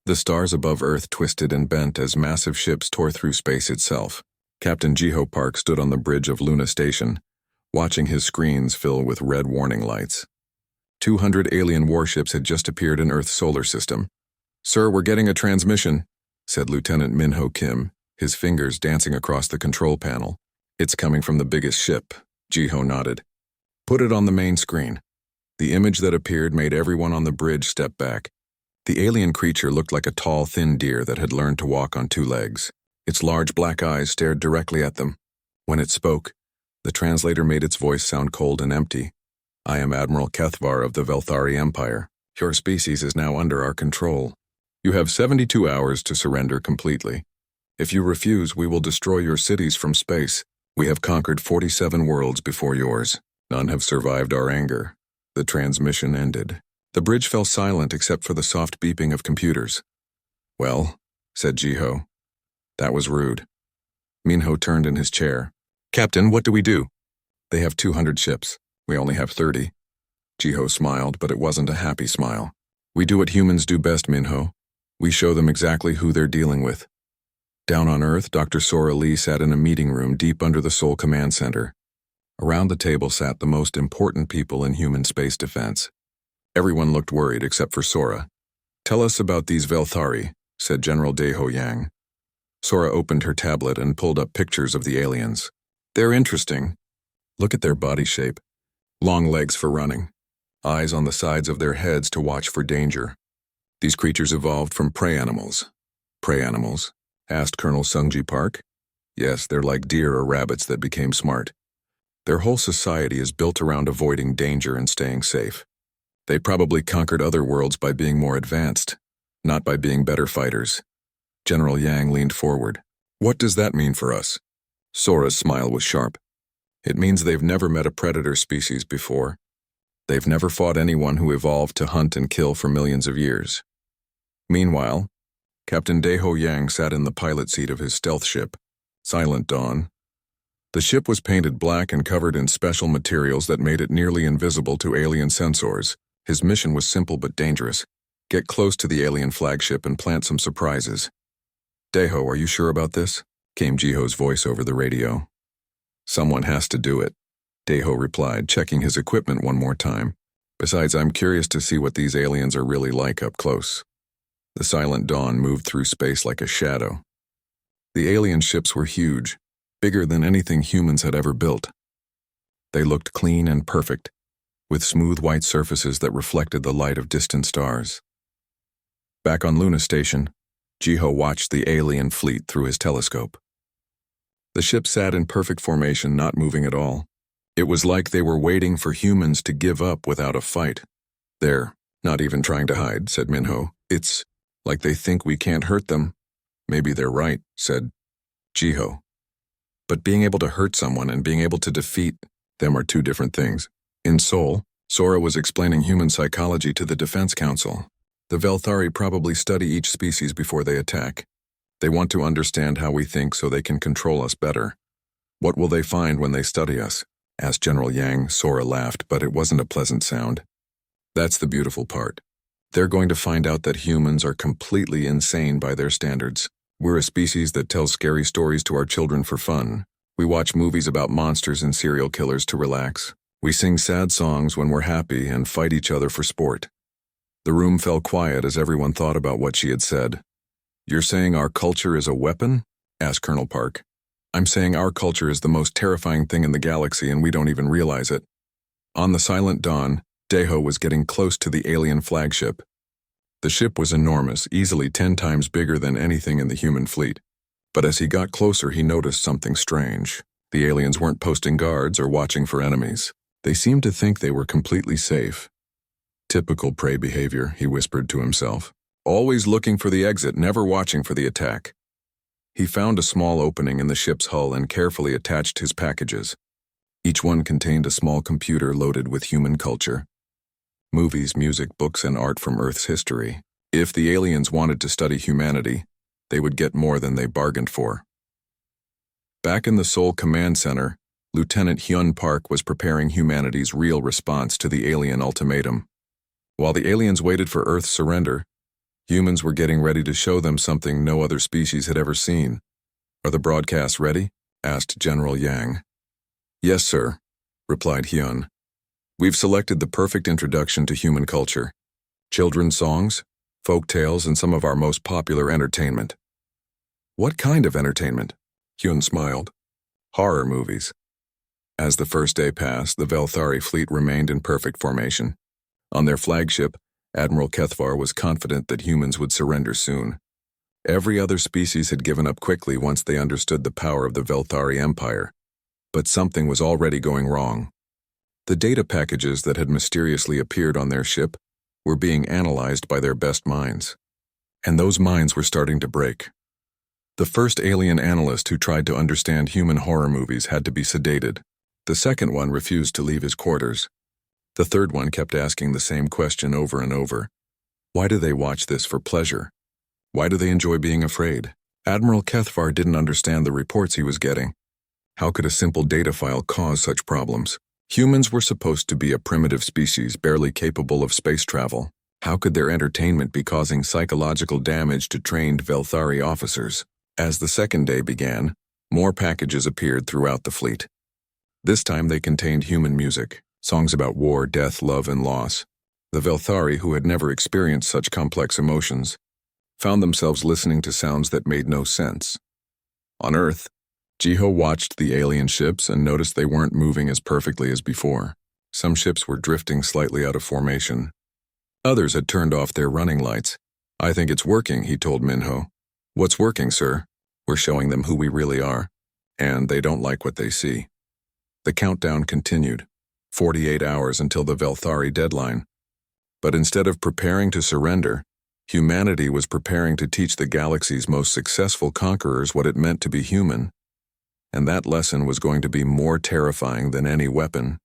The stars above Earth twisted and bent as massive ships tore through space itself. Captain Jiho Park stood on the bridge of Luna Station, watching his screens fill with red warning lights. 200 alien warships had just appeared in Earth's solar system. "Sir, we're getting a transmission," said Lieutenant Minho Kim, his fingers dancing across the control panel. "It's coming from the biggest ship," Jiho nodded. "Put it on the main screen." The image that appeared made everyone on the bridge step back. The alien creature looked like a tall, thin deer that had learned to walk on two legs. Its large black eyes stared directly at them. When it spoke, the translator made its voice sound cold and empty. "I am Admiral Kethvar of the Velthari Empire. Your species is now under our control. You have 72 hours to surrender completely. If you refuse, we will destroy your cities from space. We have conquered 47 worlds before yours. None have survived our anger." The transmission ended. The bridge fell silent except for the soft beeping of computers. "Well," said Jiho. "That was rude." Minho turned in his chair. "Captain, what do we do?" "They have 200 ships. We only have 30. Jiho smiled, but it wasn't a happy smile. "We do what humans do best, Minho. We show them exactly who they're dealing with." Down on Earth, Dr. Sora Lee sat in a meeting room deep under the Sol Command Center. Around the table sat the most important people in human space defense. Everyone looked worried except for Sora. "Tell us about these Velthari," said General Deho Yang. Sora opened her tablet and pulled up pictures of the aliens. "They're interesting. Look at their body shape. Long legs for running. Eyes on the sides of their heads to watch for danger. These creatures evolved from prey animals." "Prey animals?" asked Colonel Sungji Park. "Yes, they're like deer or rabbits that became smart. Their whole society is built around avoiding danger and staying safe. They probably conquered other worlds by being more advanced, not by being better fighters." General Yang leaned forward. "What does that mean for us?" Sora's smile was sharp. "It means they've never met a predator species before. They've never fought anyone who evolved to hunt and kill for millions of years." Meanwhile, Captain Deho Yang sat in the pilot seat of his stealth ship, Silent Dawn. The ship was painted black and covered in special materials that made it nearly invisible to alien sensors. His mission was simple but dangerous. Get close to the alien flagship and plant some surprises. "Deho, are you sure about this?" came Jiho's voice over the radio. "Someone has to do it," Deho replied, checking his equipment one more time. "Besides, I'm curious to see what these aliens are really like up close." The Silent Dawn moved through space like a shadow. The alien ships were huge, bigger than anything humans had ever built. They looked clean and perfect, with smooth white surfaces that reflected the light of distant stars. Back on Luna Station, Jiho watched the alien fleet through his telescope. The ship sat in perfect formation, not moving at all. It was like they were waiting for humans to give up without a fight. "They're not even trying to hide," said Minho. "It's like they think we can't hurt them." "Maybe they're right," said Jiho. "But being able to hurt someone and being able to defeat them are two different things." In Seoul, Sora was explaining human psychology to the Defense Council. "The Velthari probably study each species before they attack. They want to understand how we think so they can control us better." "What will they find when they study us?" asked General Yang. Sora laughed, but it wasn't a pleasant sound. "That's the beautiful part. They're going to find out that humans are completely insane by their standards. We're a species that tells scary stories to our children for fun. We watch movies about monsters and serial killers to relax. We sing sad songs when we're happy and fight each other for sport." The room fell quiet as everyone thought about what she had said. "You're saying our culture is a weapon?" asked Colonel Park. "I'm saying our culture is the most terrifying thing in the galaxy and we don't even realize it." On the Silent Dawn, Deho was getting close to the alien flagship. The ship was enormous, easily 10 times bigger than anything in the human fleet. But as he got closer, he noticed something strange. The aliens weren't posting guards or watching for enemies. They seemed to think they were completely safe. "Typical prey behavior," he whispered to himself. "Always looking for the exit, never watching for the attack." He found a small opening in the ship's hull and carefully attached his packages. Each one contained a small computer loaded with human culture. Movies, music, books, and art from Earth's history. If the aliens wanted to study humanity, they would get more than they bargained for. Back in the Seoul Command Center, Lieutenant Hyun Park was preparing humanity's real response to the alien ultimatum. While the aliens waited for Earth's surrender, Humans were getting ready to show them something no other species had ever seen. "Are the broadcasts ready?" asked General Yang. "Yes, sir," replied Hyun. "We've selected the perfect introduction to human culture. Children's songs, folk tales, and some of our most popular entertainment." "What kind of entertainment?" Hyun smiled. "Horror movies." As the first day passed, the Velthari fleet remained in perfect formation. On their flagship, Admiral Kethvar was confident that humans would surrender soon. Every other species had given up quickly once they understood the power of the Velthari Empire. But something was already going wrong. The data packages that had mysteriously appeared on their ship were being analyzed by their best minds. And those minds were starting to break. The first alien analyst who tried to understand human horror movies had to be sedated. The second one refused to leave his quarters. The third one kept asking the same question over and over. Why do they watch this for pleasure? Why do they enjoy being afraid? Admiral Kethvar didn't understand the reports he was getting. How could a simple data file cause such problems? Humans were supposed to be a primitive species barely capable of space travel. How could their entertainment be causing psychological damage to trained Velthari officers? As the second day began, more packages appeared throughout the fleet. This time they contained human music, songs about war, death, love, and loss. The Velthari, who had never experienced such complex emotions, found themselves listening to sounds that made no sense. On Earth, Jiho watched the alien ships and noticed they weren't moving as perfectly as before. Some ships were drifting slightly out of formation. Others had turned off their running lights. "I think it's working," he told Minho. "What's working, sir?" "We're showing them who we really are, and they don't like what they see." The countdown continued, 48 hours until the Velthari deadline. But instead of preparing to surrender, humanity was preparing to teach the galaxy's most successful conquerors what it meant to be human. And that lesson was going to be more terrifying than any weapon.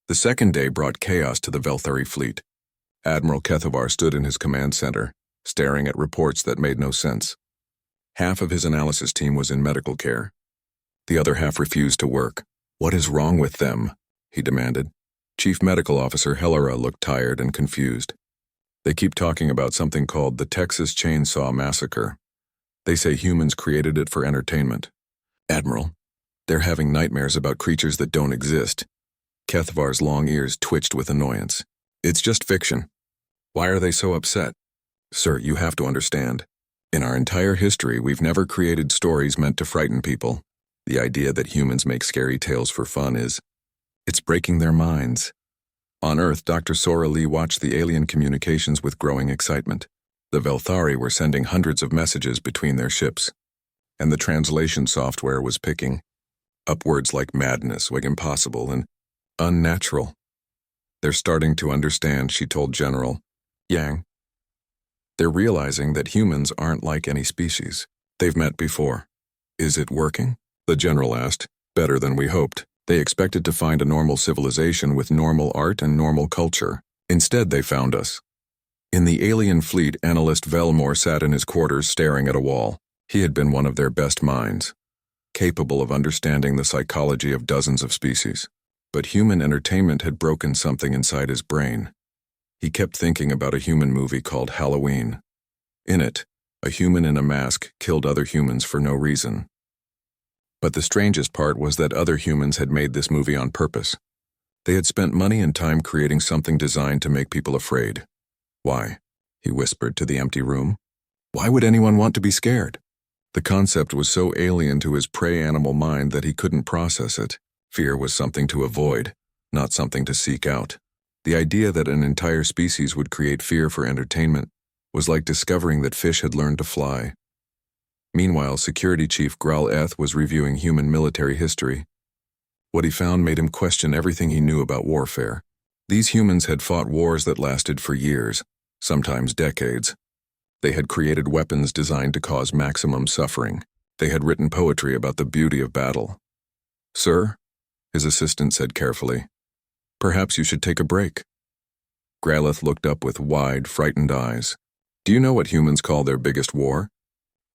The second day brought chaos to the Velthari fleet. Admiral Kethvar stood in his command center, staring at reports that made no sense. Half of his analysis team was in medical care. The other half refused to work. "What is wrong with them?" he demanded. Chief Medical Officer Helera looked tired and confused. "They keep talking about something called the Texas Chainsaw Massacre. They say humans created it for entertainment." "Admiral, they're having nightmares about creatures that don't exist." Kethvar's long ears twitched with annoyance. "It's just fiction." "Why are they so upset?" "Sir, you have to understand. In our entire history, we've never created stories meant to frighten people. The idea that humans make scary tales for fun it's breaking their minds." On Earth, Dr. Sora Lee watched the alien communications with growing excitement. The Velthari were sending hundreds of messages between their ships, and the translation software was picking up words like madness, like impossible, and unnatural. "They're starting to understand," she told General Yang. "They're realizing that humans aren't like any species they've met before." "Is it working?" the general asked. "Better than we hoped. They expected to find a normal civilization with normal art and normal culture. Instead, they found us." In the alien fleet, analyst Velmore sat in his quarters staring at a wall. He had been one of their best minds, capable of understanding the psychology of dozens of species. But human entertainment had broken something inside his brain. He kept thinking about a human movie called Halloween. In it, a human in a mask killed other humans for no reason. But the strangest part was that other humans had made this movie on purpose. They had spent money and time creating something designed to make people afraid. "Why?" he whispered to the empty room. "Why would anyone want to be scared?" The concept was so alien to his prey animal mind that he couldn't process it. Fear was something to avoid, not something to seek out. The idea that an entire species would create fear for entertainment was like discovering that fish had learned to fly. Meanwhile, Security Chief Gral Eth was reviewing human military history. What he found made him question everything he knew about warfare. These humans had fought wars that lasted for years, sometimes decades. They had created weapons designed to cause maximum suffering. They had written poetry about the beauty of battle. "Sir," his assistant said carefully, "perhaps you should take a break." Graleth looked up with wide, frightened eyes. "Do you know what humans call their biggest war?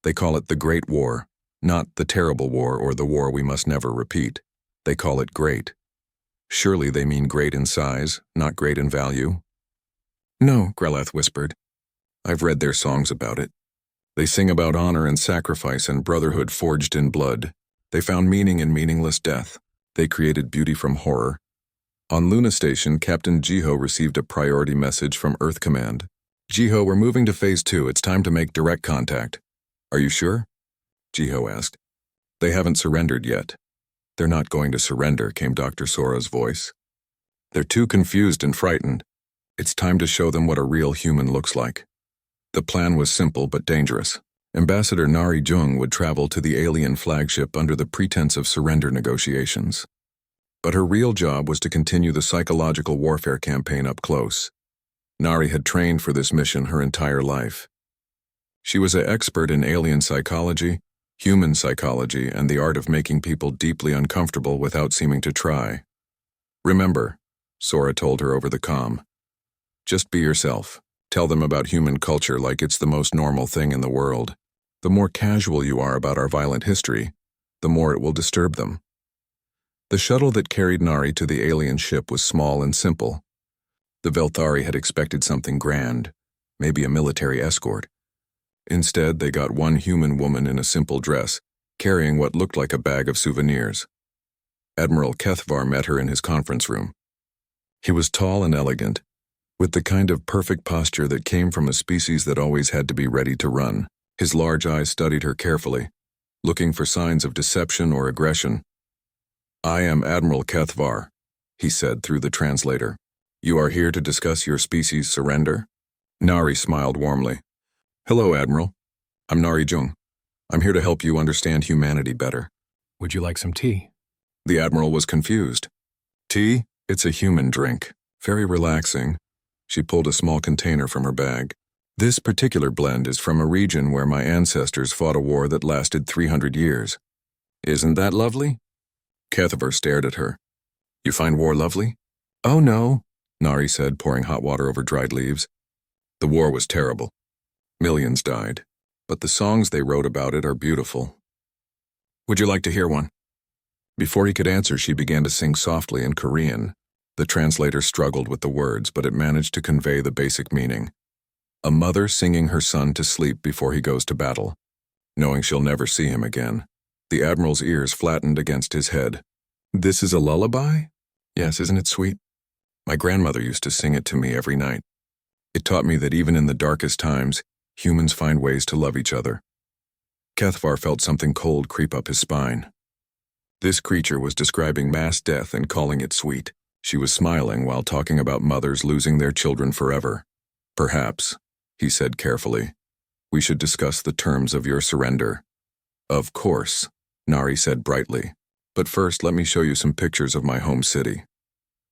They call it the Great War, not the terrible war or the war we must never repeat. They call it great. Surely they mean great in size, not great in value." "No," Graleth whispered. I've read their songs about it. They sing about honor and sacrifice and brotherhood forged in blood. They found meaning in meaningless death. They created beauty from horror. On Luna Station, Captain Jiho received a priority message from Earth Command. Jiho, we're moving to Phase 2. It's time to make direct contact. Are you sure? Jiho asked. They haven't surrendered yet. They're not going to surrender, came Dr. Sora's voice. They're too confused and frightened. It's time to show them what a real human looks like. The plan was simple but dangerous. Ambassador Nari Jung would travel to the alien flagship under the pretense of surrender negotiations. But her real job was to continue the psychological warfare campaign up close. Nari had trained for this mission her entire life. She was an expert in alien psychology, human psychology, and the art of making people deeply uncomfortable without seeming to try. Remember, Sora told her over the comm, just be yourself. Tell them about human culture like it's the most normal thing in the world. The more casual you are about our violent history, the more it will disturb them. The shuttle that carried Nari to the alien ship was small and simple. The Velthari had expected something grand, maybe a military escort. Instead, they got one human woman in a simple dress, carrying what looked like a bag of souvenirs. Admiral Kethvar met her in his conference room. He was tall and elegant, with the kind of perfect posture that came from a species that always had to be ready to run. His large eyes studied her carefully, looking for signs of deception or aggression. I am Admiral Kethvar, he said through the translator. You are here to discuss your species' surrender? Nari smiled warmly. Hello, Admiral. I'm Nari Jung. I'm here to help you understand humanity better. Would you like some tea? The Admiral was confused. Tea? It's a human drink. Very relaxing. She pulled a small container from her bag. This particular blend is from a region where my ancestors fought a war that lasted 300 years. Isn't that lovely? Kethvar stared at her. You find war lovely? Oh no, Nari said, pouring hot water over dried leaves. The war was terrible. Millions died. But the songs they wrote about it are beautiful. Would you like to hear one? Before he could answer, she began to sing softly in Korean. The translator struggled with the words, but it managed to convey the basic meaning. A mother singing her son to sleep before he goes to battle, knowing she'll never see him again. The Admiral's ears flattened against his head. This is a lullaby? Yes, isn't it sweet? My grandmother used to sing it to me every night. It taught me that even in the darkest times, humans find ways to love each other. Kethvar felt something cold creep up his spine. This creature was describing mass death and calling it sweet. She was smiling while talking about mothers losing their children forever. Perhaps, he said carefully, we should discuss the terms of your surrender. Of course, Nari said brightly. But first, let me show you some pictures of my home city.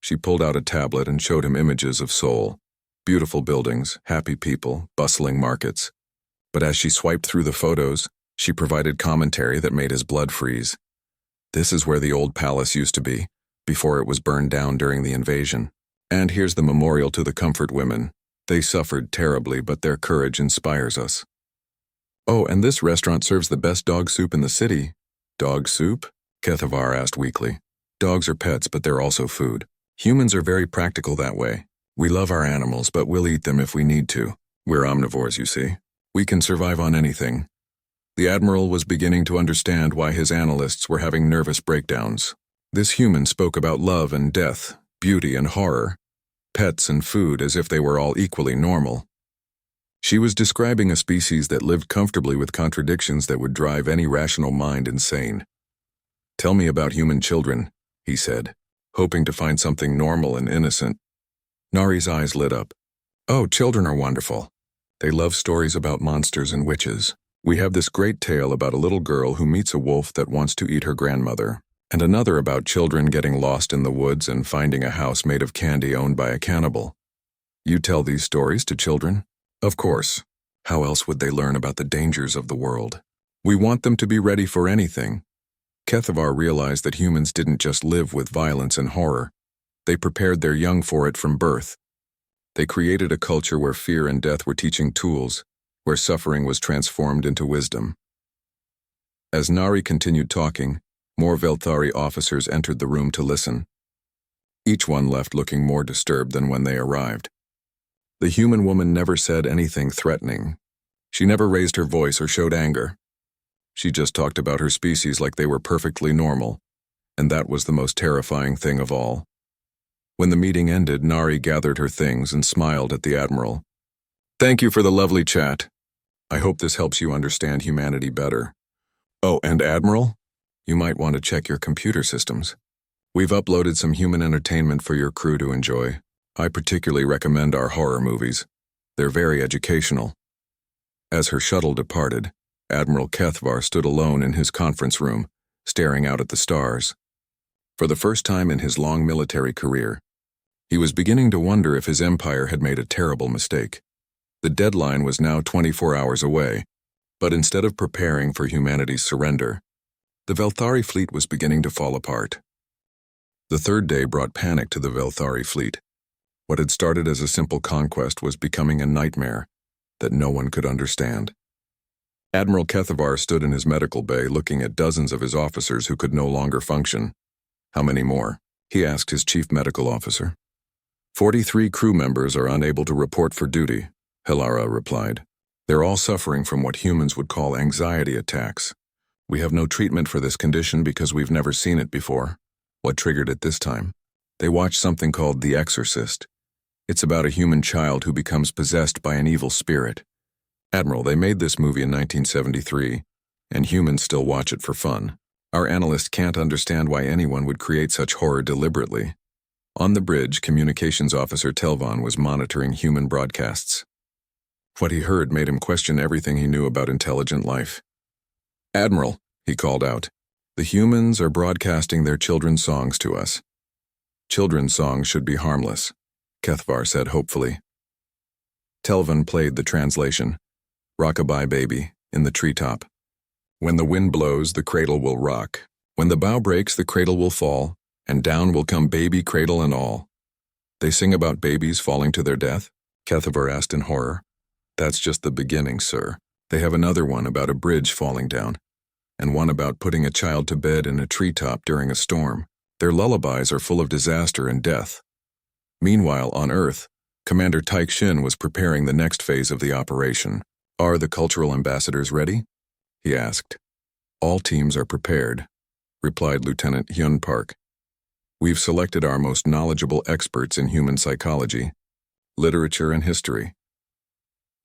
She pulled out a tablet and showed him images of Seoul. Beautiful buildings, happy people, bustling markets. But as she swiped through the photos, she provided commentary that made his blood freeze. This is where the old palace used to be, before it was burned down during the invasion. And here's the memorial to the comfort women. They suffered terribly, but their courage inspires us. Oh, and this restaurant serves the best dog soup in the city. Dog soup? Kethvar asked weakly. Dogs are pets, but they're also food. Humans are very practical that way. We love our animals, but we'll eat them if we need to. We're omnivores, you see. We can survive on anything. The Admiral was beginning to understand why his analysts were having nervous breakdowns. This human spoke about love and death, beauty and horror, pets and food as if they were all equally normal. She was describing a species that lived comfortably with contradictions that would drive any rational mind insane. Tell me about human children, he said, hoping to find something normal and innocent. Nari's eyes lit up. Oh, children are wonderful. They love stories about monsters and witches. We have this great tale about a little girl who meets a wolf that wants to eat her grandmother, and another about children getting lost in the woods and finding a house made of candy owned by a cannibal. You tell these stories to children? Of course. How else would they learn about the dangers of the world? We want them to be ready for anything. Kethvar realized that humans didn't just live with violence and horror. They prepared their young for it from birth. They created a culture where fear and death were teaching tools, where suffering was transformed into wisdom. As Nari continued talking, more Velthari officers entered the room to listen. Each one left looking more disturbed than when they arrived. The human woman never said anything threatening. She never raised her voice or showed anger. She just talked about her species like they were perfectly normal, and that was the most terrifying thing of all. When the meeting ended, Nari gathered her things and smiled at the Admiral. "Thank you for the lovely chat. I hope this helps you understand humanity better. Oh, and Admiral, you might want to check your computer systems. We've uploaded some human entertainment for your crew to enjoy. I particularly recommend our horror movies. They're very educational." As her shuttle departed, Admiral Kethvar stood alone in his conference room, staring out at the stars. For the first time in his long military career, he was beginning to wonder if his empire had made a terrible mistake. The deadline was now 24 hours away, but instead of preparing for humanity's surrender, the Velthari fleet was beginning to fall apart. The third day brought panic to the Velthari fleet. What had started as a simple conquest was becoming a nightmare that no one could understand. Admiral Kethavar stood in his medical bay looking at dozens of his officers who could no longer function. "How many more?" he asked his chief medical officer. 43 crew members are unable to report for duty," Hilara replied. "They're all suffering from what humans would call anxiety attacks. We have no treatment for this condition because we've never seen it before. What triggered it this time? They watched something called The Exorcist. It's about a human child who becomes possessed by an evil spirit. Admiral, they made this movie in 1973, and humans still watch it for fun. Our analysts can't understand why anyone would create such horror deliberately." On the bridge, Communications Officer Telvan was monitoring human broadcasts. What he heard made him question everything he knew about intelligent life. "Admiral," he called out, "the humans are broadcasting their children's songs to us." "Children's songs should be harmless," Kethvar said hopefully. Telvan played the translation. "Rockabye baby, in the treetop. When the wind blows, the cradle will rock. When the bough breaks, the cradle will fall, and down will come baby, cradle and all." "They sing about babies falling to their death?" Kethavar asked in horror. "That's just the beginning, sir. They have another one about a bridge falling down, and one about putting a child to bed in a treetop during a storm. Their lullabies are full of disaster and death." Meanwhile, on Earth, Commander Taik Shin was preparing the next phase of the operation. "Are the cultural ambassadors ready?" he asked. "All teams are prepared," replied Lieutenant Hyun Park. "We've selected our most knowledgeable experts in human psychology, literature, and history.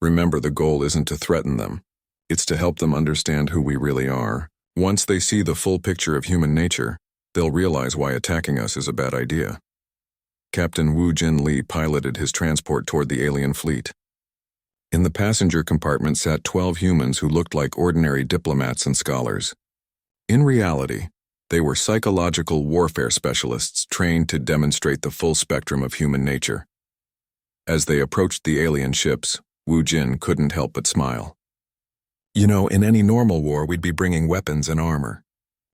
Remember, the goal isn't to threaten them. It's to help them understand who we really are. Once they see the full picture of human nature, they'll realize why attacking us is a bad idea." Captain Wu Jin Lee piloted his transport toward the alien fleet. In the passenger compartment sat 12 humans who looked like ordinary diplomats and scholars. In reality, they were psychological warfare specialists trained to demonstrate the full spectrum of human nature. As they approached the alien ships, Wu Jin couldn't help but smile. "You know, in any normal war, we'd be bringing weapons and armor.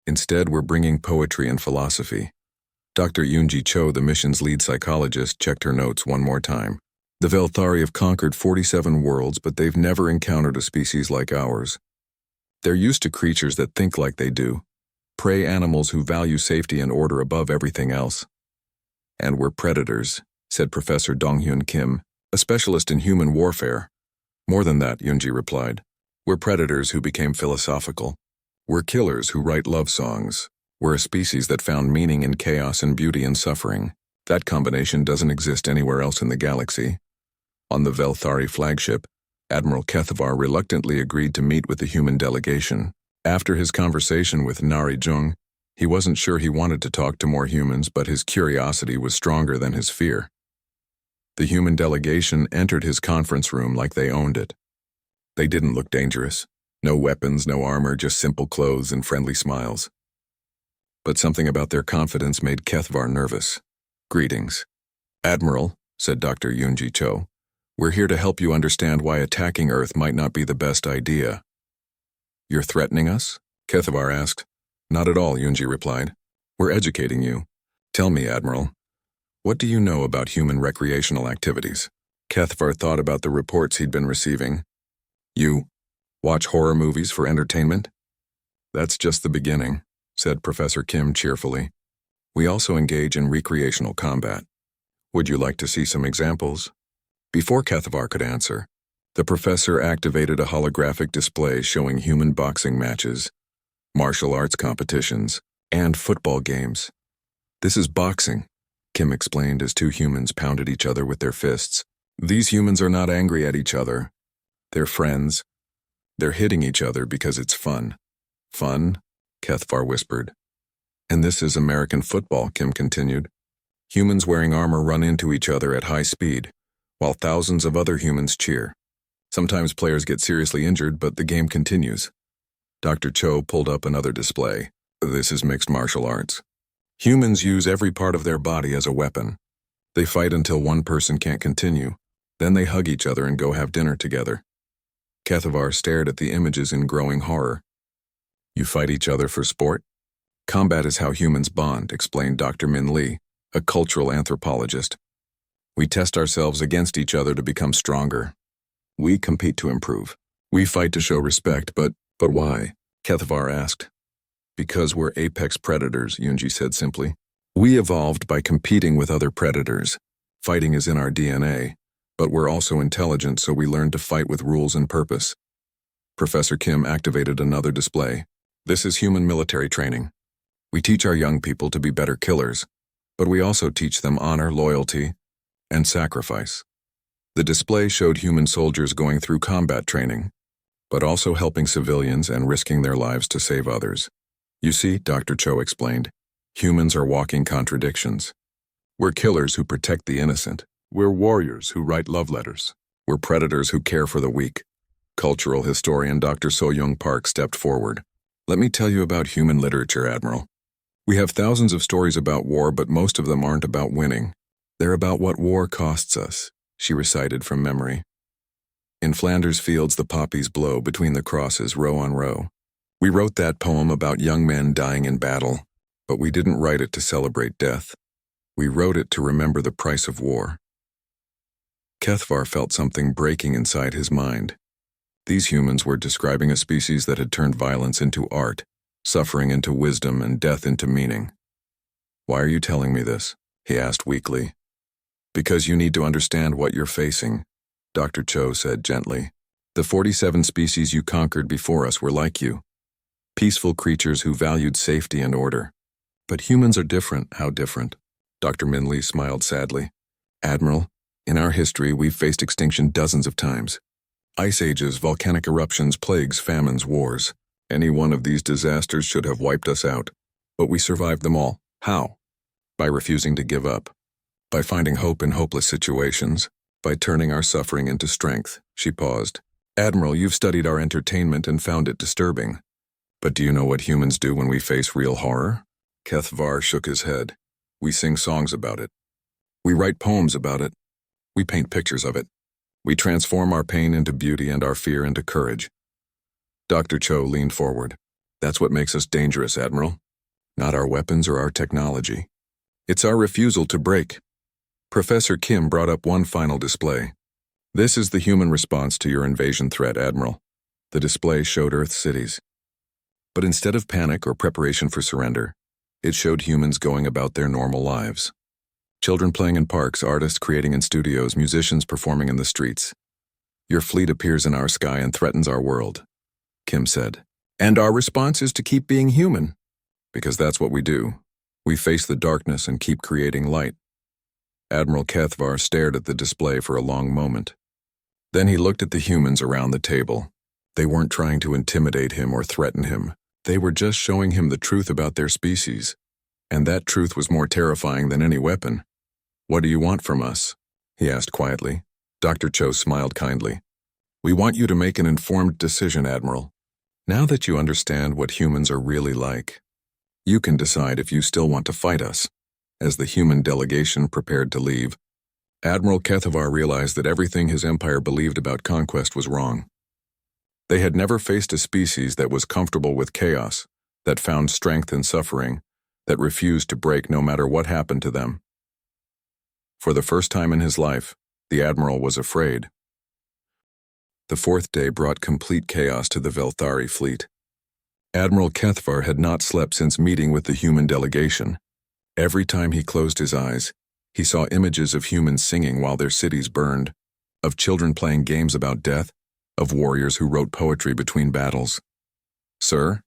Instead, we're bringing poetry and philosophy." Dr. Yoonji Cho, the mission's lead psychologist, checked her notes one more time. "The Velthari have conquered 47 worlds, but they've never encountered a species like ours. They're used to creatures that think like they do, prey animals who value safety and order above everything else." "And we're predators," said Professor Donghyun Kim, a specialist in human warfare. "More than that," Yoonji replied. "We're predators who became philosophical. We're killers who write love songs. We're a species that found meaning in chaos and beauty in suffering. That combination doesn't exist anywhere else in the galaxy." On the Velthari flagship, Admiral Kethavar reluctantly agreed to meet with the human delegation. After his conversation with Nari Jung, he wasn't sure he wanted to talk to more humans, but his curiosity was stronger than his fear. The human delegation entered his conference room like they owned it. They didn't look dangerous. No weapons, no armor, just simple clothes and friendly smiles. But something about their confidence made Kethvar nervous. "Greetings." "Admiral," said Dr. Yoonji Cho, "we're here to help you understand why attacking Earth might not be the best idea." "You're threatening us?" Kethvar asked. "Not at all," Yoonji replied. "We're educating you. Tell me, Admiral, what do you know about human recreational activities?" Kethvar thought about the reports he'd been receiving. "You watch horror movies for entertainment?" "That's just the beginning," said Professor Kim cheerfully. "We also engage in recreational combat. Would you like to see some examples?" Before Cathavar could answer, the professor activated a holographic display showing human boxing matches, martial arts competitions, and football games. "This is boxing," Kim explained as two humans pounded each other with their fists. "These humans are not angry at each other. They're friends. They're hitting each other because it's fun." "Fun?" Cathvar whispered. "And this is American football," Kim continued. "Humans wearing armor run into each other at high speed, while thousands of other humans cheer. Sometimes players get seriously injured, but the game continues." Dr. Cho pulled up another display. "This is mixed martial arts. Humans use every part of their body as a weapon. They fight until one person can't continue. Then they hug each other and go have dinner together." Cathavar stared at the images in growing horror. "You fight each other for sport?" "Combat is how humans bond," explained Dr. Min Lee, a cultural anthropologist. "We test ourselves against each other to become stronger. We compete to improve. We fight to show respect, but why?" Cathavar asked. "Because we're apex predators," Yunji said simply. "We evolved by competing with other predators. Fighting is in our DNA, but we're also intelligent, so we learn to fight with rules and purpose." Professor Kim activated another display. "This is human military training. We teach our young people to be better killers, but we also teach them honor, loyalty, and sacrifice." The display showed human soldiers going through combat training, but also helping civilians and risking their lives to save others. "You see," Dr. Cho explained, "humans are walking contradictions. We're killers who protect the innocent. We're warriors who write love letters. We're predators who care for the weak." Cultural historian Dr. So-Young Park stepped forward. "Let me tell you about human literature, Admiral. We have thousands of stories about war, but most of them aren't about winning. They're about what war costs us," she recited from memory. "In Flanders fields the poppies blow between the crosses row on row. We wrote that poem about young men dying in battle, but we didn't write it to celebrate death. We wrote it to remember the price of war." Cathvar felt something breaking inside his mind. These humans were describing a species that had turned violence into art, suffering into wisdom, and death into meaning. "Why are you telling me this?" he asked weakly. "Because you need to understand what you're facing," Dr. Cho said gently. "The 47 species you conquered before us were like you. Peaceful creatures who valued safety and order. But humans are different." "How different?" Dr. Min Lee smiled sadly. "Admiral, in our history we've faced extinction dozens of times. Ice ages, volcanic eruptions, plagues, famines, wars. Any one of these disasters should have wiped us out. But we survived them all. How? By refusing to give up. By finding hope in hopeless situations. By turning our suffering into strength." She paused. "Admiral, you've studied our entertainment and found it disturbing. But do you know what humans do when we face real horror?" Cathvar shook his head. "We sing songs about it. We write poems about it. We paint pictures of it. We transform our pain into beauty and our fear into courage." Dr. Cho leaned forward. "That's what makes us dangerous, Admiral. Not our weapons or our technology. It's our refusal to break." Professor Kim brought up one final display. "This is the human response to your invasion threat, Admiral." The display showed Earth's cities. But instead of panic or preparation for surrender, it showed humans going about their normal lives. Children playing in parks, artists creating in studios, musicians performing in the streets. "Your fleet appears in our sky and threatens our world," Kim said. "And our response is to keep being human." "Because that's what we do. We face the darkness and keep creating light." Admiral Cathvar stared at the display for a long moment. Then he looked at the humans around the table. They weren't trying to intimidate him or threaten him. They were just showing him the truth about their species. And that truth was more terrifying than any weapon. "What do you want from us?" he asked quietly. Dr. Cho smiled kindly. "We want you to make an informed decision, Admiral. Now that you understand what humans are really like, you can decide if you still want to fight us." As the human delegation prepared to leave, Admiral Cathavar realized that everything his empire believed about conquest was wrong. They had never faced a species that was comfortable with chaos, that found strength in suffering, that refused to break no matter what happened to them. For the first time in his life, the Admiral was afraid. The fourth day brought complete chaos to the Velthari fleet. Admiral Cathvar had not slept since meeting with the human delegation. Every time he closed his eyes, he saw images of humans singing while their cities burned, of children playing games about death, of warriors who wrote poetry between battles. "Sir?"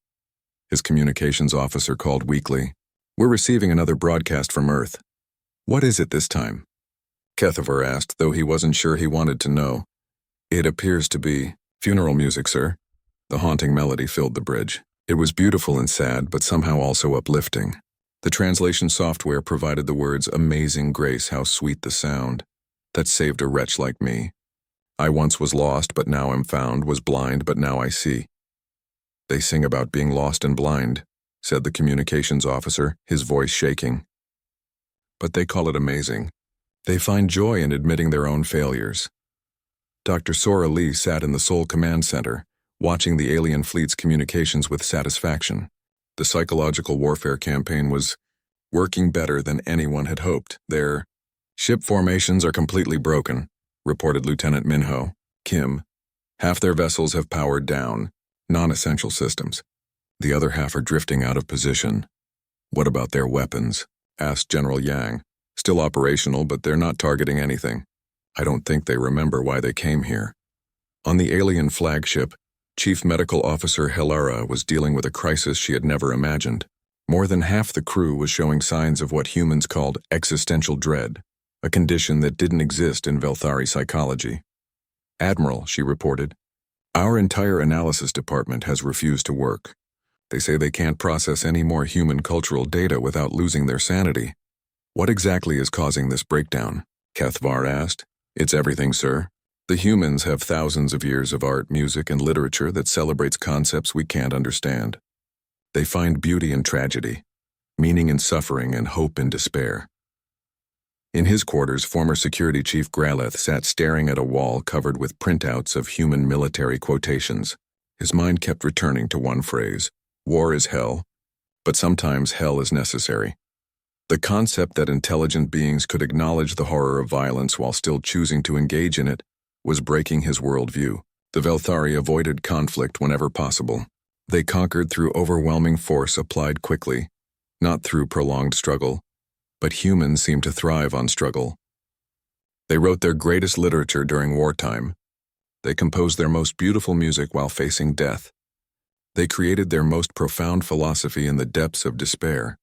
His communications officer called weakly. "We're receiving another broadcast from Earth." "What is it this time?" Kethavar asked, though he wasn't sure he wanted to know. "It appears to be funeral music, sir." The haunting melody filled the bridge. It was beautiful and sad, but somehow also uplifting. The translation software provided the words, "Amazing grace, how sweet the sound that saved a wretch like me. I once was lost, but now am found, was blind, but now I see." "They sing about being lost and blind," said the communications officer, his voice shaking. "But they call it amazing. They find joy in admitting their own failures." Dr. Sora Lee sat in the Seoul Command Center, watching the alien fleet's communications with satisfaction. The psychological warfare campaign was working better than anyone had hoped. "Their ship formations are completely broken," reported Lieutenant Minho. "Kim, half their vessels have powered down, non-essential systems. The other half are drifting out of position." "What about their weapons?" asked General Yang. "Still operational, but they're not targeting anything. I don't think they remember why they came here." On the alien flagship, Chief Medical Officer Helara was dealing with a crisis she had never imagined. More than half the crew was showing signs of what humans called existential dread, a condition that didn't exist in Velthari psychology. "Admiral," she reported, "our entire analysis department has refused to work. They say they can't process any more human cultural data without losing their sanity." "What exactly is causing this breakdown?" Kethavar asked. "It's everything, sir. The humans have thousands of years of art, music, and literature that celebrates concepts we can't understand. They find beauty in tragedy, meaning in suffering, and hope in despair." In his quarters, former Security Chief Graleth sat staring at a wall covered with printouts of human military quotations. His mind kept returning to one phrase: "War is hell, but sometimes hell is necessary." The concept that intelligent beings could acknowledge the horror of violence while still choosing to engage in it was breaking his worldview. The Velthari avoided conflict whenever possible. They conquered through overwhelming force applied quickly, not through prolonged struggle, but humans seemed to thrive on struggle. They wrote their greatest literature during wartime. They composed their most beautiful music while facing death. They created their most profound philosophy in the depths of despair.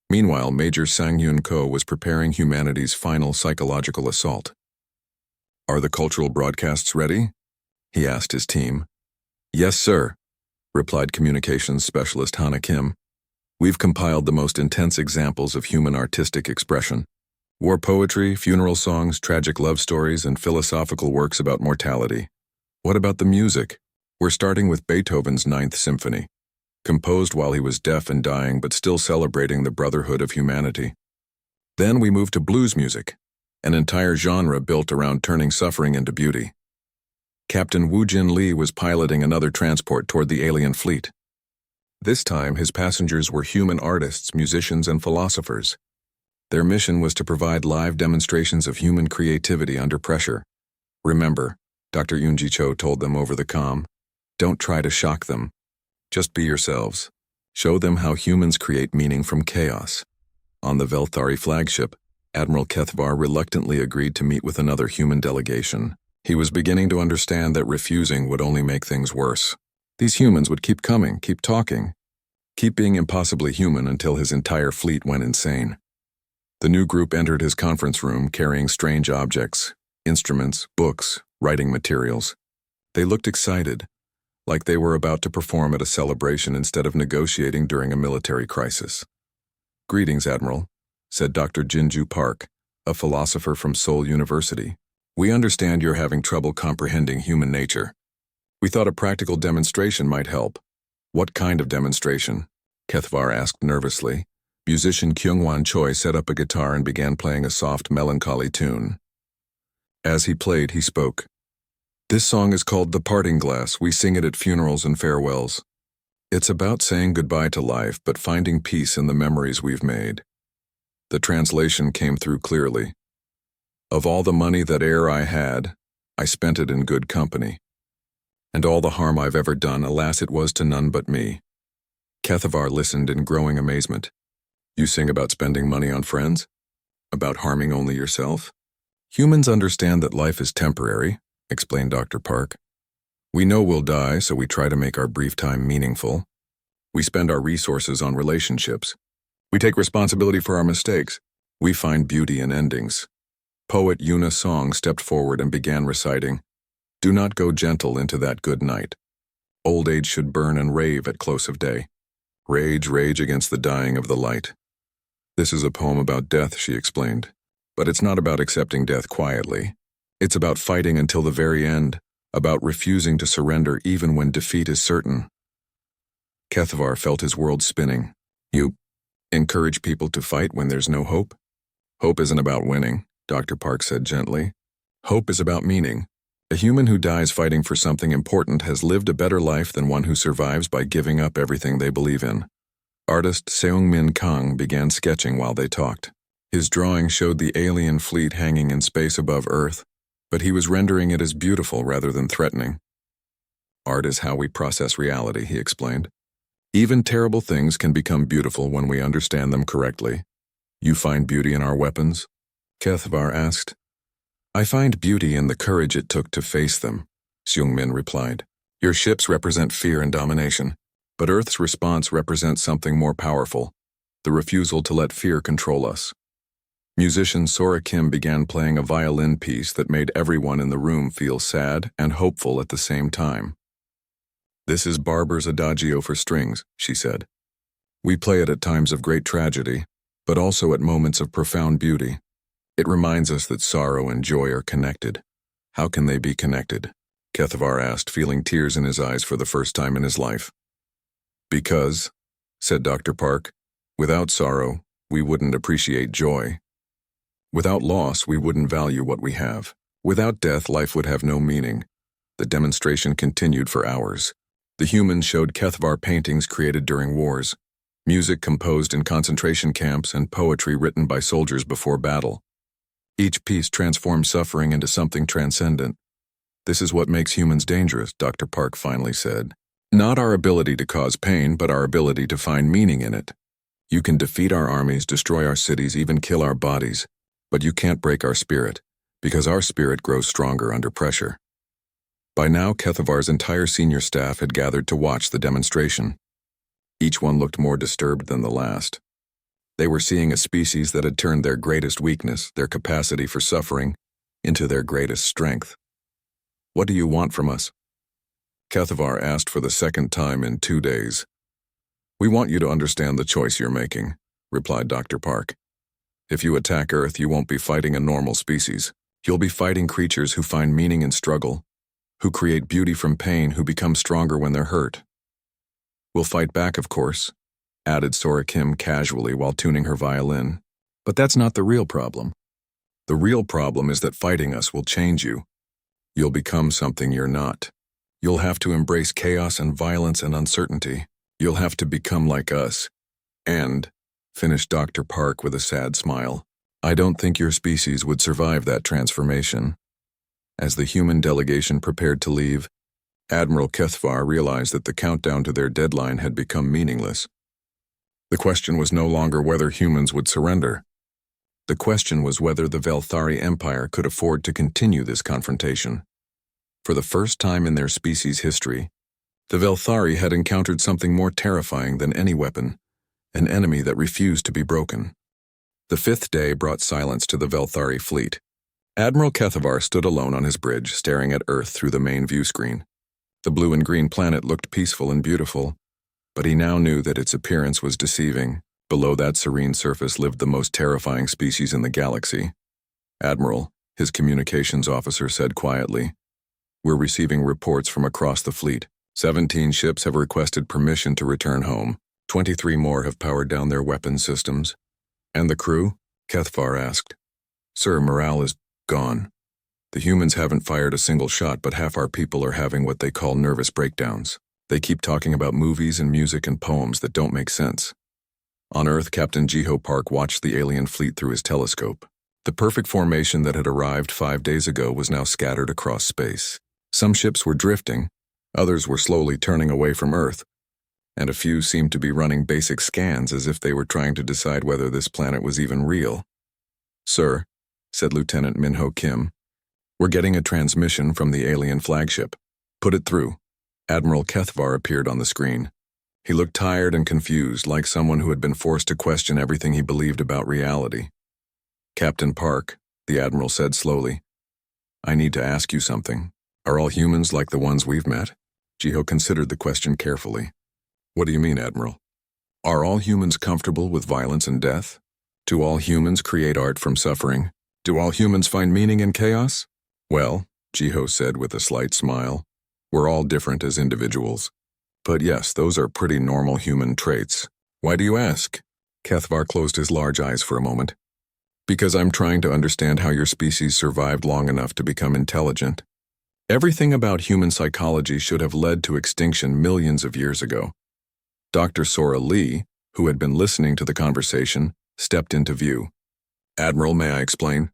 Meanwhile, Major Sang-Yun Ko was preparing humanity's final psychological assault. "Are the cultural broadcasts ready?" he asked his team. "Yes, sir," replied communications specialist Hana Kim. "We've compiled the most intense examples of human artistic expression. War poetry, funeral songs, tragic love stories, and philosophical works about mortality." "What about the music?" "We're starting with Beethoven's Ninth Symphony, composed while he was deaf and dying but still celebrating the brotherhood of humanity. Then we move to blues music, an entire genre built around turning suffering into beauty." Captain Woo-Jin Lee was piloting another transport toward the alien fleet. This time, his passengers were human artists, musicians, and philosophers. Their mission was to provide live demonstrations of human creativity under pressure. "Remember," Dr. Yoonji Cho told them over the comm, "don't try to shock them. Just be yourselves. Show them how humans create meaning from chaos." On the Velthari flagship, Admiral Kethavar reluctantly agreed to meet with another human delegation. He was beginning to understand that refusing would only make things worse. These humans would keep coming, keep talking, keep being impossibly human until his entire fleet went insane. The new group entered his conference room carrying strange objects, instruments, books, writing materials. They looked excited, like they were about to perform at a celebration instead of negotiating during a military crisis. "Greetings, Admiral," said Dr. Jinju Park, a philosopher from Seoul University. "We understand you're having trouble comprehending human nature. We thought a practical demonstration might help." "What kind of demonstration?" Kethavar asked nervously. Musician Kyungwon Choi set up a guitar and began playing a soft, melancholy tune. As he played, he spoke. "This song is called The Parting Glass. We sing it at funerals and farewells. It's about saying goodbye to life, but finding peace in the memories we've made." The translation came through clearly. "Of all the money that e'er I had, I spent it in good company. And all the harm I've ever done, alas, it was to none but me." Kethavar listened in growing amazement. "You sing about spending money on friends? About harming only yourself?" Humans understand that life is temporary, explained Dr. Park. We know we'll die, so we try to make our brief time meaningful. We spend our resources on relationships. We take responsibility for our mistakes. We find beauty in endings. Poet Una Song stepped forward and began reciting, "Do not go gentle into that good night. Old age should burn and rave at close of day. Rage, rage against the dying of the light." This is a poem about death, she explained. But it's not about accepting death quietly. It's about fighting until the very end, about refusing to surrender even when defeat is certain. Kethvar felt his world spinning. You encourage people to fight when there's no hope? Hope isn't about winning, Dr. Park said gently. Hope is about meaning. A human who dies fighting for something important has lived a better life than one who survives by giving up everything they believe in. Artist Seung-min Kang began sketching while they talked. His drawing showed the alien fleet hanging in space above Earth, but he was rendering it as beautiful rather than threatening. Art is how we process reality, he explained. Even terrible things can become beautiful when we understand them correctly. You find beauty in our weapons? Kethvar asked. I find beauty in the courage it took to face them, Seung-min replied. Your ships represent fear and domination, but Earth's response represents something more powerful, the refusal to let fear control us. Musician Sora Kim began playing a violin piece that made everyone in the room feel sad and hopeful at the same time. This is Barber's Adagio for strings, she said. We play it at times of great tragedy, but also at moments of profound beauty. It reminds us that sorrow and joy are connected. How can they be connected? Kethvar asked, feeling tears in his eyes for the first time in his life. Because, said Dr. Park, without sorrow, we wouldn't appreciate joy. Without loss, we wouldn't value what we have. Without death, life would have no meaning. The demonstration continued for hours. The humans showed Kethvar paintings created during wars, music composed in concentration camps, and poetry written by soldiers before battle. Each piece transformed suffering into something transcendent. This is what makes humans dangerous, Dr. Park finally said. Not our ability to cause pain, but our ability to find meaning in it. You can defeat our armies, destroy our cities, even kill our bodies, but you can't break our spirit, because our spirit grows stronger under pressure. By now, Kethvar's entire senior staff had gathered to watch the demonstration. Each one looked more disturbed than the last. They were seeing a species that had turned their greatest weakness, their capacity for suffering, into their greatest strength. What do you want from us? Kethvar asked for the second time in 2 days. We want you to understand the choice you're making, replied Dr. Park. If you attack Earth, you won't be fighting a normal species. You'll be fighting creatures who find meaning in struggle, who create beauty from pain, who become stronger when they're hurt. We'll fight back, of course, added Sora Kim casually while tuning her violin. But that's not the real problem. The real problem is that fighting us will change you. You'll become something you're not. You'll have to embrace chaos and violence and uncertainty. You'll have to become like us. And, finished Dr. Park with a sad smile, I don't think your species would survive that transformation. As the human delegation prepared to leave, Admiral Kethvar realized that the countdown to their deadline had become meaningless. The question was no longer whether humans would surrender. The question was whether the Velthari Empire could afford to continue this confrontation. For the first time in their species' history, the Velthari had encountered something more terrifying than any weapon, an enemy that refused to be broken. The 5th day brought silence to the Velthari fleet. Admiral Kethvar stood alone on his bridge, staring at Earth through the main view screen. The blue and green planet looked peaceful and beautiful, but he now knew that its appearance was deceiving. Below that serene surface lived the most terrifying species in the galaxy. Admiral, his communications officer said quietly, we're receiving reports from across the fleet. 17 ships have requested permission to return home. 23 more have powered down their weapon systems. And the crew? Kethvar asked. Sir, morale is gone. The humans haven't fired a single shot, but half our people are having what they call nervous breakdowns. They keep talking about movies and music and poems that don't make sense. On Earth, Captain Jiho Park watched the alien fleet through his telescope. The perfect formation that had arrived 5 days ago was now scattered across space. Some ships were drifting, others were slowly turning away from Earth, and a few seemed to be running basic scans as if they were trying to decide whether this planet was even real. Sir, said Lieutenant Minho Kim. "We're getting a transmission from the alien flagship. Put it through." Admiral Kethvar appeared on the screen. He looked tired and confused, like someone who had been forced to question everything he believed about reality. "Captain Park," the Admiral said slowly, "I need to ask you something. Are all humans like the ones we've met?" Jiho considered the question carefully. "What do you mean, Admiral? Are all humans comfortable with violence and death? Do all humans create art from suffering? Do all humans find meaning in chaos?" "Well," Jiho said with a slight smile, "we're all different as individuals. But yes, those are pretty normal human traits. Why do you ask?" Kethvar closed his large eyes for a moment. "Because I'm trying to understand how your species survived long enough to become intelligent. Everything about human psychology should have led to extinction millions of years ago." Dr. Sora Lee, who had been listening to the conversation, stepped into view. "Admiral, may I explain?"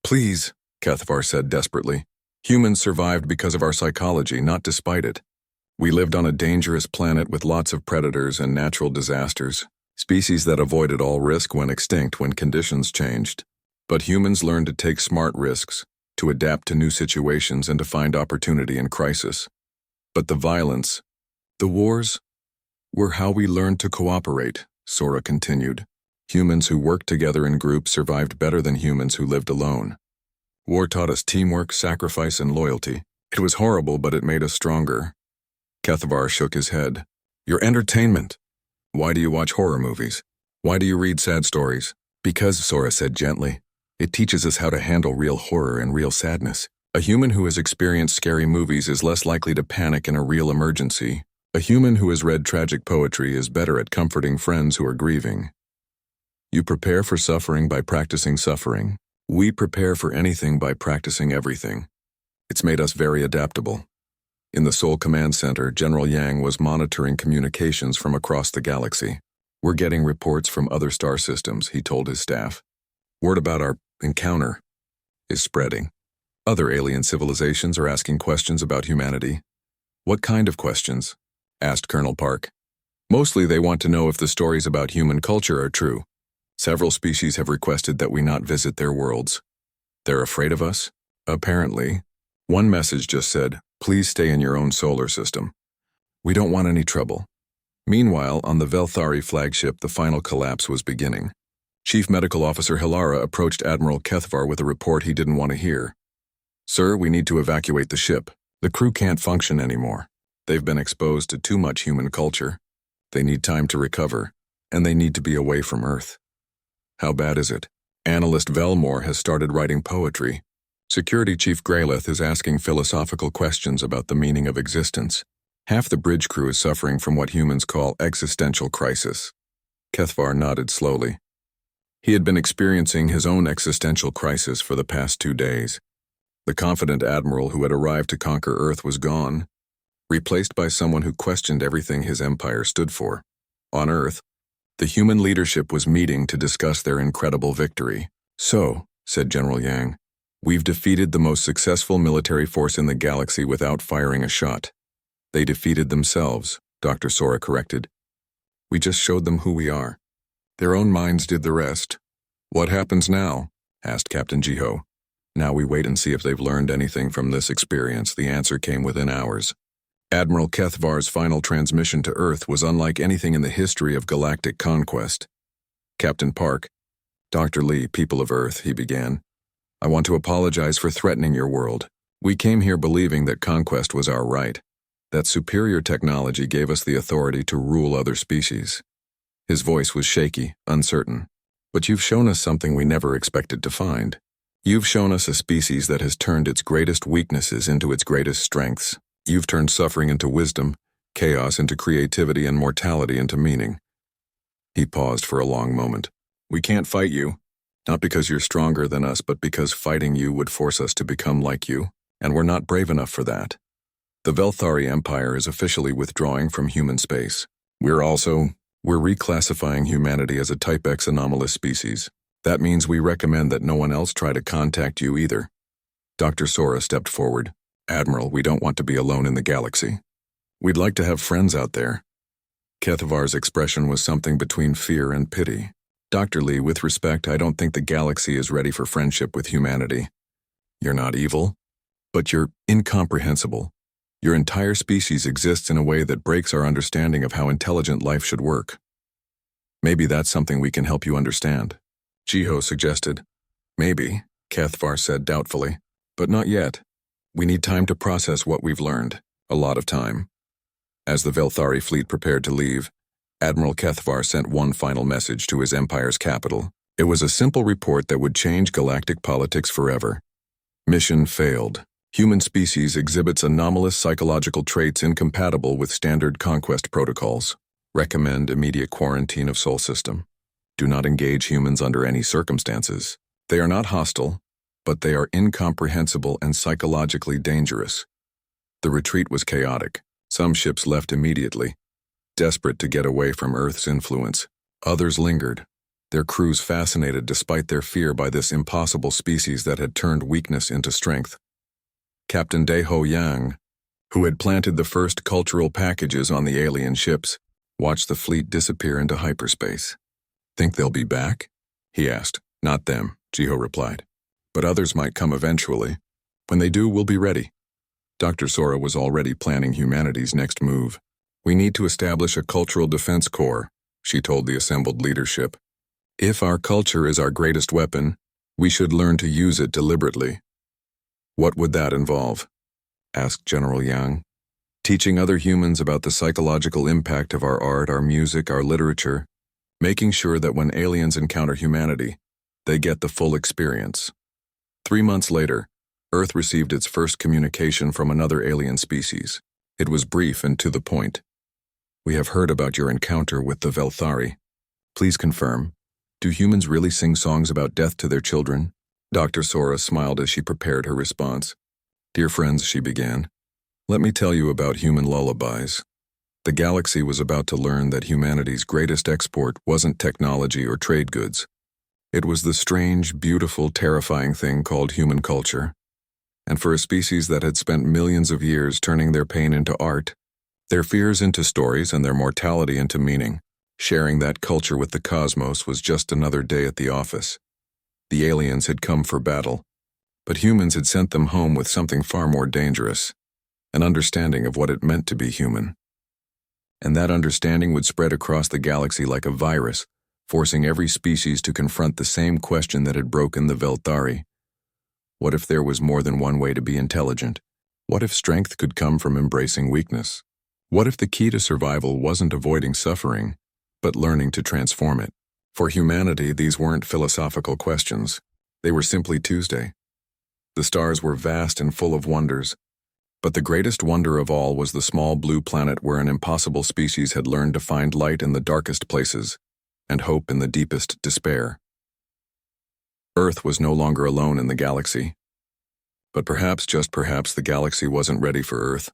"Please," Kethvar said desperately. "Humans survived because of our psychology, not despite it. We lived on a dangerous planet with lots of predators and natural disasters. Species that avoided all risk went extinct when conditions changed. But humans learned to take smart risks, to adapt to new situations and to find opportunity in crisis. But the violence, the wars, were how we learned to cooperate," Sora continued. "Humans who worked together in groups survived better than humans who lived alone. War taught us teamwork, sacrifice, and loyalty. It was horrible, but it made us stronger." Kethvar shook his head. "Your entertainment. Why do you watch horror movies? Why do you read sad stories?" "Because," Sora said gently, "it teaches us how to handle real horror and real sadness. A human who has experienced scary movies is less likely to panic in a real emergency. A human who has read tragic poetry is better at comforting friends who are grieving. You prepare for suffering by practicing suffering. We prepare for anything by practicing everything. It's made us very adaptable." In the Seoul Command Center, General Yang was monitoring communications from across the galaxy. "We're getting reports from other star systems," he told his staff. "Word about our encounter is spreading. Other alien civilizations are asking questions about humanity." "What kind of questions?" asked Colonel Park. "Mostly they want to know if the stories about human culture are true. Several species have requested that we not visit their worlds. They're afraid of us, apparently. One message just said, 'Please stay in your own solar system.' We don't want any trouble." Meanwhile, on the Velthari flagship, the final collapse was beginning. Chief Medical Officer Hilara approached Admiral Kethvar with a report he didn't want to hear. "Sir, we need to evacuate the ship. The crew can't function anymore. They've been exposed to too much human culture. They need time to recover, and they need to be away from Earth." "How bad is it?" "Analyst Velmore has started writing poetry. Security Chief Greyleth is asking philosophical questions about the meaning of existence. Half the bridge crew is suffering from what humans call existential crisis." Kethvar nodded slowly. He had been experiencing his own existential crisis for the past 2 days. The confident admiral who had arrived to conquer Earth was gone, replaced by someone who questioned everything his empire stood for. On Earth, the human leadership was meeting to discuss their incredible victory. "So," said General Yang, "we've defeated the most successful military force in the galaxy without firing a shot." "They defeated themselves," Dr. Sora corrected. "We just showed them who we are. Their own minds did the rest." "What happens now?" asked Captain Jiho. "Now we wait and see if they've learned anything from this experience." The answer came within hours. Admiral Kethvar's final transmission to Earth was unlike anything in the history of galactic conquest. "Captain Park, Dr. Lee, people of Earth," he began. "I want to apologize for threatening your world. We came here believing that conquest was our right, that superior technology gave us the authority to rule other species." His voice was shaky, uncertain. "But you've shown us something we never expected to find. You've shown us a species that has turned its greatest weaknesses into its greatest strengths. You've turned suffering into wisdom, chaos into creativity, and mortality into meaning." He paused for a long moment. "We can't fight you, not because you're stronger than us, but because fighting you would force us to become like you, and we're not brave enough for that. The Velthari Empire is officially withdrawing from human space. We're reclassifying humanity as a Type X anomalous species. That means we recommend that no one else try to contact you either." Dr. Sora stepped forward. "Admiral, we don't want to be alone in the galaxy. We'd like to have friends out there." Kethvar's expression was something between fear and pity. Dr. Lee, with respect, I don't think the galaxy is ready for friendship with humanity. You're not evil, but you're incomprehensible. Your entire species exists in a way that breaks our understanding of how intelligent life should work. Maybe that's something we can help you understand, Jiho suggested. Maybe, Kethvar said doubtfully, but not yet. We need time to process what we've learned, a lot of time. As the Velthari fleet prepared to leave, Admiral Kethvar sent one final message to his empire's capital. It was a simple report that would change galactic politics forever. Mission failed. Human species exhibits anomalous psychological traits incompatible with standard conquest protocols. Recommend immediate quarantine of Sol system. Do not engage humans under any circumstances. They are not hostile, but they are incomprehensible and psychologically dangerous. The retreat was chaotic. Some ships left immediately, desperate to get away from Earth's influence. Others lingered, their crews fascinated despite their fear by this impossible species that had turned weakness into strength. Captain Deho Yang, who had planted the first cultural packages on the alien ships, watched the fleet disappear into hyperspace. Think they'll be back? He asked. Not them, Jiho replied. But others might come eventually. When they do, we'll be ready. Dr. Sora was already planning humanity's next move. We need to establish a cultural defense corps, she told the assembled leadership. If our culture is our greatest weapon, we should learn to use it deliberately. What would that involve? Asked General Yang. Teaching other humans about the psychological impact of our art, our music, our literature, making sure that when aliens encounter humanity, they get the full experience. 3 months later, Earth received its first communication from another alien species. It was brief and to the point. We have heard about your encounter with the Velthari. Please confirm, do humans really sing songs about death to their children? Dr. Sora smiled as she prepared her response. Dear friends, she began, let me tell you about human lullabies. The galaxy was about to learn that humanity's greatest export wasn't technology or trade goods. It was the strange, beautiful, terrifying thing called human culture. And for a species that had spent millions of years turning their pain into art, their fears into stories and their mortality into meaning, sharing that culture with the cosmos was just another day at the office. The aliens had come for battle, but humans had sent them home with something far more dangerous, an understanding of what it meant to be human. And that understanding would spread across the galaxy like a virus, forcing every species to confront the same question that had broken the Velthari. What if there was more than one way to be intelligent? What if strength could come from embracing weakness? What if the key to survival wasn't avoiding suffering, but learning to transform it? For humanity, these weren't philosophical questions. They were simply Tuesday. The stars were vast and full of wonders, but the greatest wonder of all was the small blue planet where an impossible species had learned to find light in the darkest places and hope in the deepest despair. Earth was no longer alone in the galaxy. But perhaps, just perhaps, the galaxy wasn't ready for Earth.